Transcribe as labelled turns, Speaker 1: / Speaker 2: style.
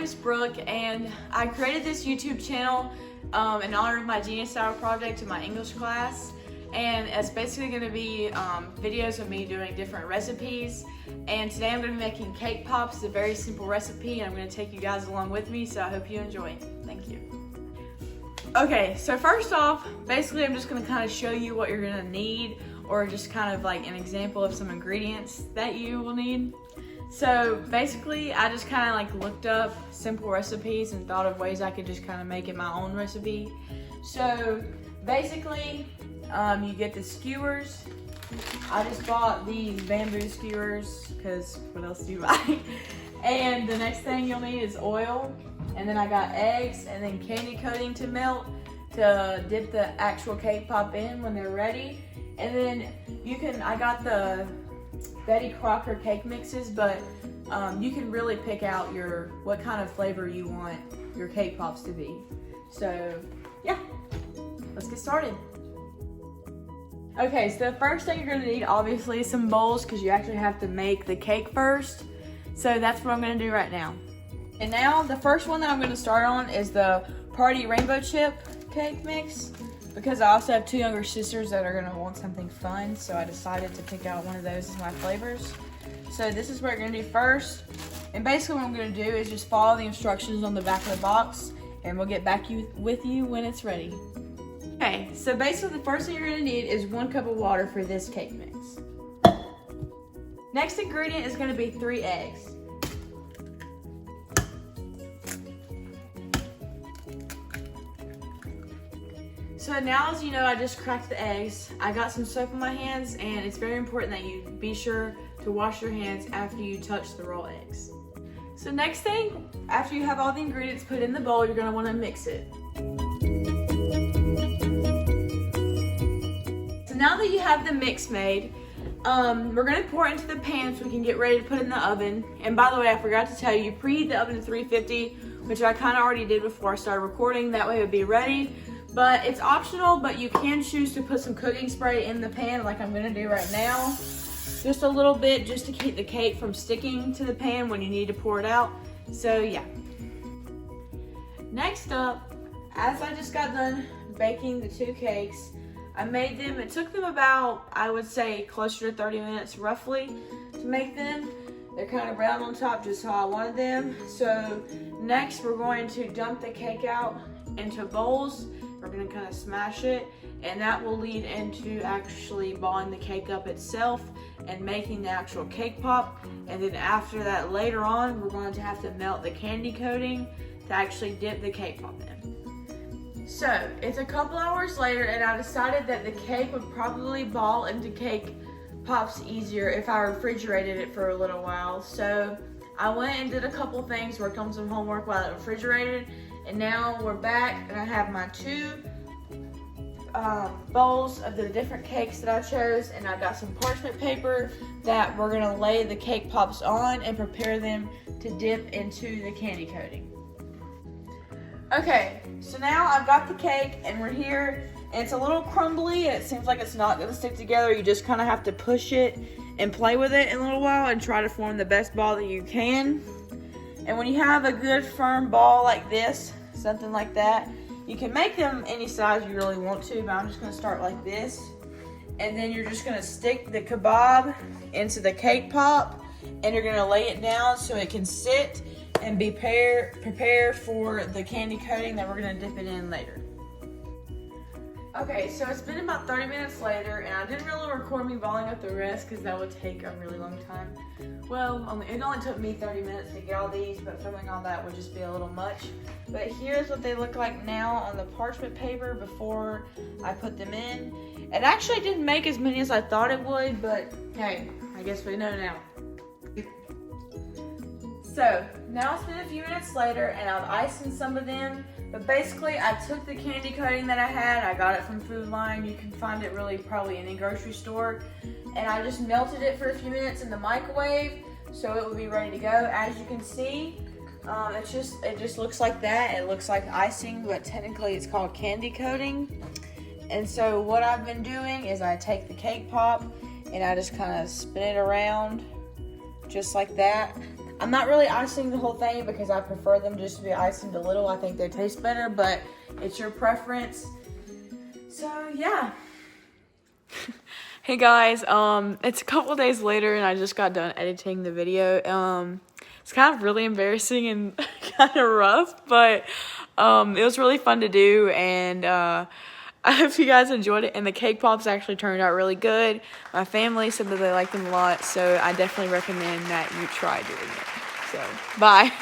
Speaker 1: name's Brooke, and I created this YouTube channel in honor of my Genius Hour project in my English class. And it's basically going to be videos of me doing different recipes. And today I'm going to be making cake pops. It's a very simple recipe, and I'm going to take you guys along with me, so I hope you enjoy. Thank you. Okay, so first off, basically I'm just going to kind of show you what you're going to need, or just kind of like an example of some ingredients that you will need. So basically I just kind of like looked up simple recipes and thought of ways I could just kind of make it my own recipe. So basically you get the skewers. I just bought these bamboo skewers because what else do you buy? And the next thing you'll need is oil, and then I got eggs and then candy coating to melt to dip the actual cake pop in when they're ready. And then I got the Betty Crocker cake mixes, but you can really pick out what kind of flavor you want your cake pops to be. So yeah, let's get started. Okay, so the first thing you're gonna need obviously is some bowls, because you actually have to make the cake first. So that's what I'm gonna do right now. And now the first one that I'm gonna start on is the Party Rainbow Chip cake mix, because I also have two younger sisters that are gonna want something fun, so I decided to pick out one of those as my flavors. So this is what you're gonna do first. And basically what I'm gonna do is just follow the instructions on the back of the box, and we'll get back with you when it's ready. Okay, so basically the first thing you're gonna need is 1 cup of water for this cake mix. Next ingredient is gonna be 3 eggs. So now, as you know, I just cracked the eggs. I got some soap on my hands, and it's very important that you be sure to wash your hands after you touch the raw eggs. So next thing, after you have all the ingredients put in the bowl, you're gonna wanna mix it. So now that you have the mix made, we're gonna pour it into the pan so we can get ready to put it in the oven. And by the way, I forgot to tell you, preheat the oven to 350, which I kinda already did before I started recording. That way it would be ready. But it's optional, but you can choose to put some cooking spray in the pan like I'm gonna do right now. Just a little bit, just to keep the cake from sticking to the pan when you need to pour it out. So yeah. Next up, as I just got done baking the 2 cakes, I made them. It took them about, I would say, closer to 30 minutes roughly to make them. They're kind of round on top, just how I wanted them. So next we're going to dump the cake out into bowls. We're gonna kind of smash it, and that will lead into actually balling the cake up itself and making the actual cake pop. And then after that, later on, we're going to have to melt the candy coating to actually dip the cake pop in. So it's a couple hours later, and I decided that the cake would probably ball into cake pops easier if I refrigerated it for a little while. So I went and did a couple things, worked on some homework while it refrigerated. And now we're back, and I have my 2 bowls of the different cakes that I chose, and I've got some parchment paper that we're gonna lay the cake pops on and prepare them to dip into the candy coating. Okay, so now I've got the cake, and we're here, and it's a little crumbly, and it seems like it's not gonna stick together. You just kind of have to push it and play with it in a little while and try to form the best ball that you can. And when you have a good firm ball like this, something like that, you can make them any size you really want to, but I'm just gonna start like this. And then you're just gonna stick the kebab into the cake pop, and you're gonna lay it down so it can sit and be prepared for the candy coating that we're gonna dip it in later. Okay, so it's been about 30 minutes later, and I didn't really record me balling up the rest because that would take a really long time. Well, it only took me 30 minutes to get all these, but filming all that would just be a little much. But here's what they look like now on the parchment paper before I put them in. It actually didn't make as many as I thought it would, but hey, I guess we know now. So now it's been a few minutes later, and I've iced some of them. But basically, I took the candy coating that I had. I got it from Food Line. You can find it really probably in any grocery store. And I just melted it for a few minutes in the microwave, so it will be ready to go. As you can see, it just looks like that. It looks like icing, but technically it's called candy coating. And so what I've been doing is I take the cake pop and I just kind of spin it around just like that. I'm not really icing the whole thing because I prefer them just to be iced a little. I think they taste better, but it's your preference. So yeah. Hey guys, it's a couple days later and I just got done editing the video. It's kind of really embarrassing and kind of rough, but it was really fun to do, and I hope you guys enjoyed it. And the cake pops actually turned out really good. My family said that they liked them a lot, so I definitely recommend that you try doing it. So, bye.